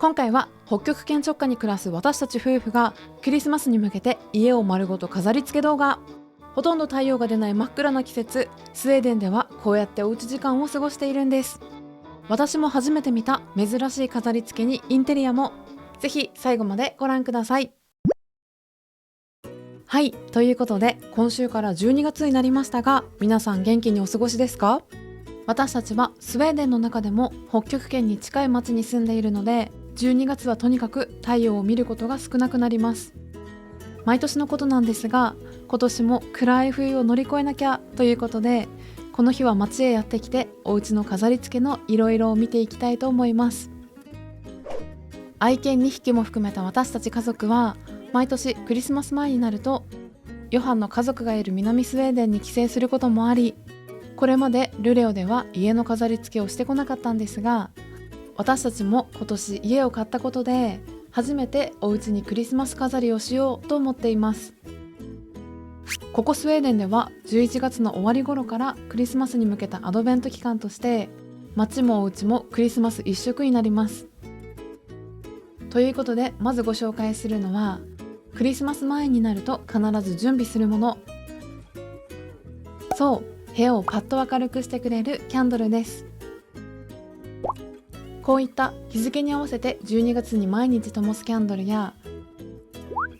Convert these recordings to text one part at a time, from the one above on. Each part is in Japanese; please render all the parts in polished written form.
今回は北極圏直下に暮らす私たち夫婦がクリスマスに向けて家を丸ごと飾り付け動画。ほとんど太陽が出ない真っ暗な季節、スウェーデンではこうやっておうち時間を過ごしているんです。私も初めて見た珍しい飾り付けにインテリアも、ぜひ最後までご覧ください。はい、ということで今週から12月になりましたが、皆さん元気にお過ごしですか？私たちはスウェーデンの中でも北極圏に近い町に住んでいるので、12月はとにかく太陽を見ることが少なくなります。毎年のことなんですが、今年も暗い冬を乗り越えなきゃということで、この日は町へやってきてお家の飾り付けのいろいろを見ていきたいと思います。愛犬2匹も含めた私たち家族は毎年クリスマス前になるとヨハンの家族がいる南スウェーデンに帰省することもあり、これまでルレオでは家の飾り付けをしてこなかったんですが、私たちも今年家を買ったことで初めてお家にクリスマス飾りをしようと思っています。ここスウェーデンでは11月の終わり頃からクリスマスに向けたアドベント期間として街もお家もクリスマス一色になります。ということでまずご紹介するのは、クリスマス前になると必ず準備するもの。そう、部屋をパッと明るくしてくれるキャンドルです。こういった日付に合わせて12月に毎日灯すキャンドルや、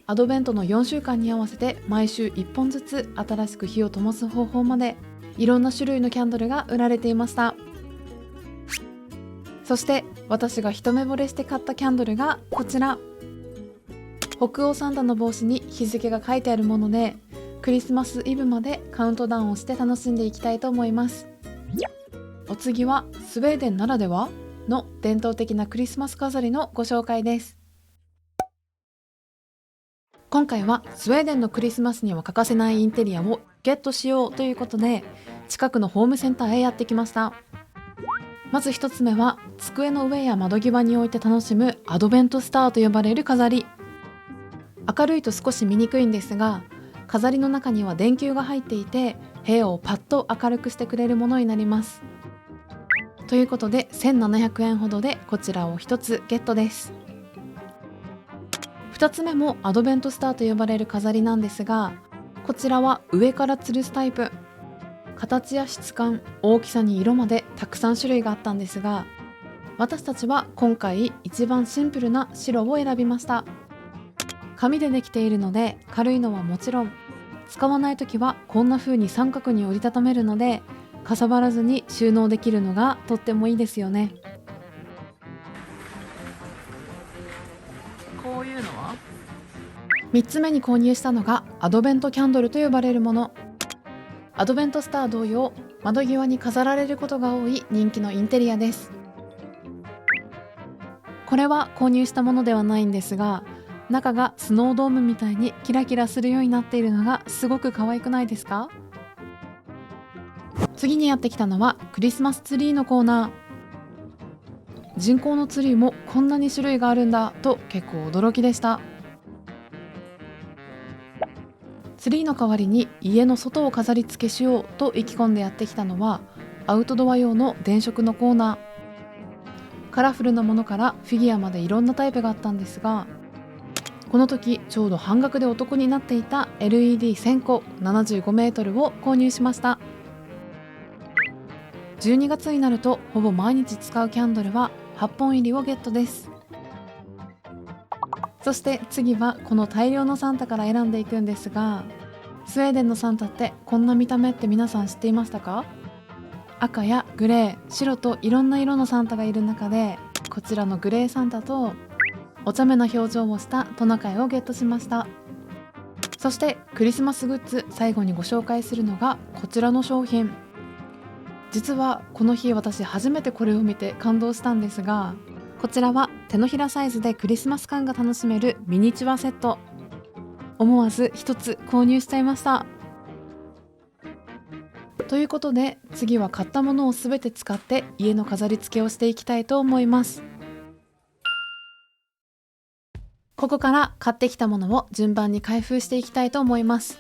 アドベントの4週間に合わせて毎週1本ずつ新しく火を灯す方法まで、いろんな種類のキャンドルが売られていました。そして私が一目惚れして買ったキャンドルがこちら。北欧サンタの帽子に日付が書いてあるもので、クリスマスイブまでカウントダウンをして楽しんでいきたいと思います。お次はスウェーデンならではの伝統的なクリスマス飾りのご紹介です。今回はスウェーデンのクリスマスには欠かせないインテリアをゲットしようということで、近くのホームセンターへやってきました。まず一つ目は机の上や窓際に置いて楽しむアドベントスターと呼ばれる飾り。明るいと少し見にくいんですが、飾りの中には電球が入っていて部屋をパッと明るくしてくれるものになります。ということで1700円ほどでこちらを一つゲットです。2つ目もアドベントスターと呼ばれる飾りなんですが、こちらは上から吊るすタイプ。形や質感、大きさに色までたくさん種類があったんですが、私たちは今回一番シンプルな白を選びました。紙でできているので軽いのはもちろん、使わないときはこんな風に三角に折りたためるのでかさばらずに収納できるのがとってもいいですよね。こういうのは3つ目に購入したのがアドベントキャンドルと呼ばれるもの。アドベントスター同様、窓際に飾られることが多い人気のインテリアです。これは購入したものではないんですが、中がスノードームみたいにキラキラするようになっているのがすごく可愛くないですか？次にやってきたのはクリスマスツリーのコーナー。人工のツリーもこんなに種類があるんだと結構驚きでした。ツリーの代わりに家の外を飾り付けしようと意気込んでやってきたのはアウトドア用の電飾のコーナー。カラフルなものからフィギュアまでいろんなタイプがあったんですが、この時ちょうど半額でお得になっていた LED1000 個75メートルを購入しました。12月になるとほぼ毎日使うキャンドルは8本入りをゲットです。そして次はこの大量のサンタから選んでいくんですが、スウェーデンのサンタってこんな見た目って皆さん知っていましたか？赤やグレー、白といろんな色のサンタがいる中で、こちらのグレーサンタとお茶目な表情をしたトナカイをゲットしました。そしてクリスマスグッズ、最後にご紹介するのがこちらの商品。実はこの日私初めてこれを見て感動したんですが、こちらは手のひらサイズでクリスマス感が楽しめるミニチュアセット。思わず一つ購入しちゃいました。ということで次は買ったものをすべて使って家の飾り付けをしていきたいと思います。ここから買ってきたものを順番に開封していきたいと思います。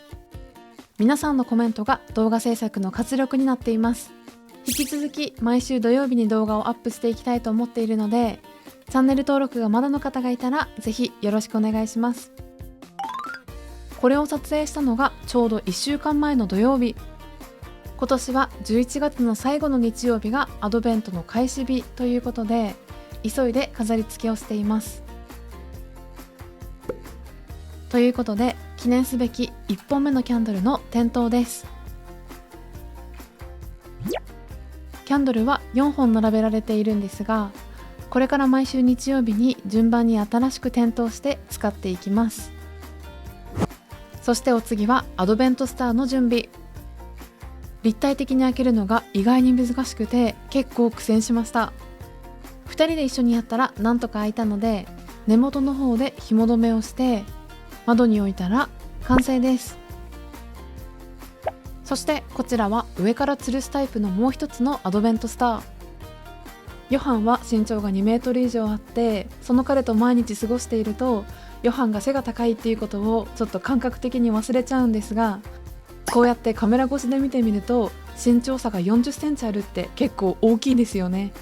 皆さんのコメントが動画制作の活力になっています。引き続き毎週土曜日に動画をアップしていきたいと思っているので、チャンネル登録がまだの方がいたらぜひよろしくお願いします。これを撮影したのがちょうど1週間前の土曜日。今年は11月の最後の日曜日がアドベントの開始日ということで、急いで飾り付けをしています。ということで、記念すべき1本目のキャンドルの点灯です。キャンドルは4本並べられているんですが、これから毎週日曜日に順番に新しく点灯して使っていきます。そしてお次はアドベントスターの準備。立体的に開けるのが意外に難しくて結構苦戦しました。2人で一緒にやったらなんとか開いたので、根元の方で紐留めをして窓に置いたら完成です。そしてこちらは上から吊るすタイプのもう一つのアドベントスター。ヨハンは身長が2メートル以上あって、その彼と毎日過ごしているとヨハンが背が高いっていうことをちょっと感覚的に忘れちゃうんですが、こうやってカメラ越しで見てみると身長差が40センチあるって結構大きいですよね。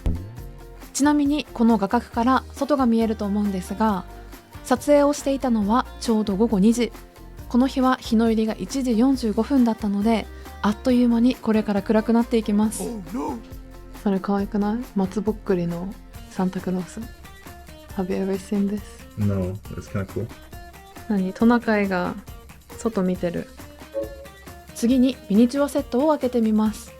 ちなみにこの画角から外が見えると思うんですが、撮影をしていたのはちょうど午後2時。この日は日の入りが1時45分だったので、あっという間にこれから暗くなっていきます。それ可愛くない？松ぼっくりのサンタクロース。Have you ever seen this? No, it's kind of cool. 何？トナカイが外見てる。次にミニチュアセットを開けてみます。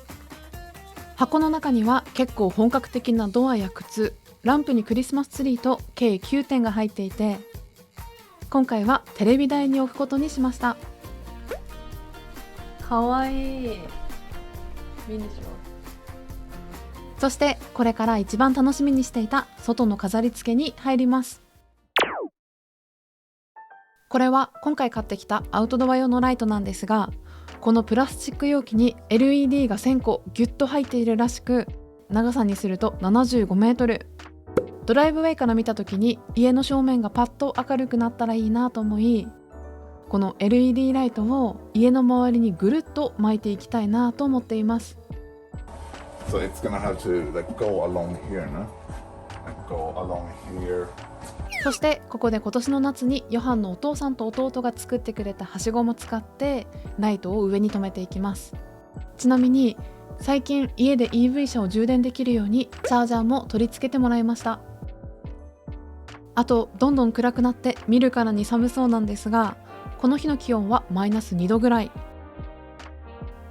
箱の中には結構本格的なドアや靴、ランプにクリスマスツリーと計9点が入っていて、今回はテレビ台に置くことにしました。かわいいミニチュア。そしてこれから一番楽しみにしていた外の飾り付けに入ります。これは今回買ってきたアウトドア用のライトなんですが、このプラスチック容器に LED が1000個ギュッと入っているらしく、長さにすると75メートル。ドライブウェイから見た時に家の正面がパッと明るくなったらいいなと思い、この LED ライトを家の周りにぐるっと巻いていきたいなと思っています。So it's gonna have to like go along here, no? Like go along here. そしてここで今年の夏にヨハンのお父さんと弟が作ってくれたはしごも使ってライトを上に留めていきます。ちなみに最近家で EV 車を充電できるようにチャージャーも取り付けてもらいました。あとどんどん暗くなって見るからに寒そうなんですが、この日の気温はマイナス2度ぐらい。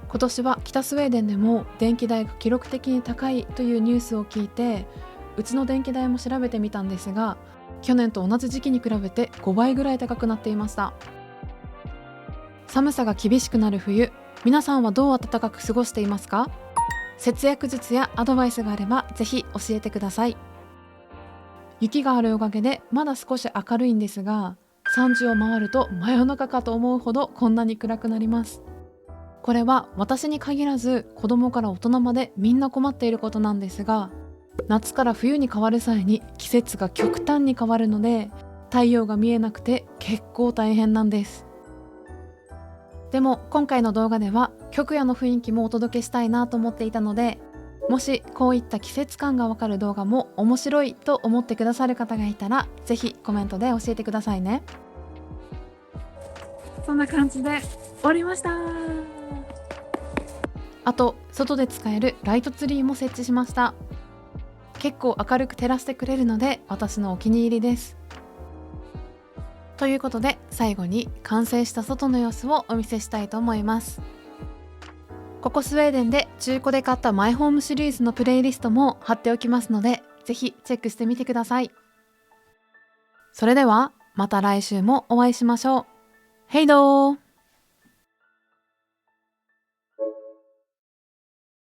今年は北スウェーデンでも電気代が記録的に高いというニュースを聞いて、うちの電気代も調べてみたんですが、去年と同じ時期に比べて5倍ぐらい高くなっていました。寒さが厳しくなる冬、皆さんはどう暖かく過ごしていますか？節約術やアドバイスがあればぜひ教えてください。雪があるおかげでまだ少し明るいんですが、3時を回ると真夜中かと思うほどこんなに暗くなります。これは私に限らず子供から大人までみんな困っていることなんですが、夏から冬に変わる際に季節が極端に変わるので太陽が見えなくて結構大変なんです。でも今回の動画では極夜の雰囲気もお届けしたいなと思っていたので、もしこういった季節感がわかる動画も面白いと思ってくださる方がいたらぜひコメントで教えてくださいね。そんな感じで終わりました。あと外で使えるライトツリーも設置しました。結構明るく照らしてくれるので私のお気に入りです。ということで最後に完成した外の様子をお見せしたいと思います。ここスウェーデンで中古で買ったマイホームシリーズのプレイリストも貼っておきますのでぜひチェックしてみてください。それではまた来週もお会いしましょう。ヘイドー。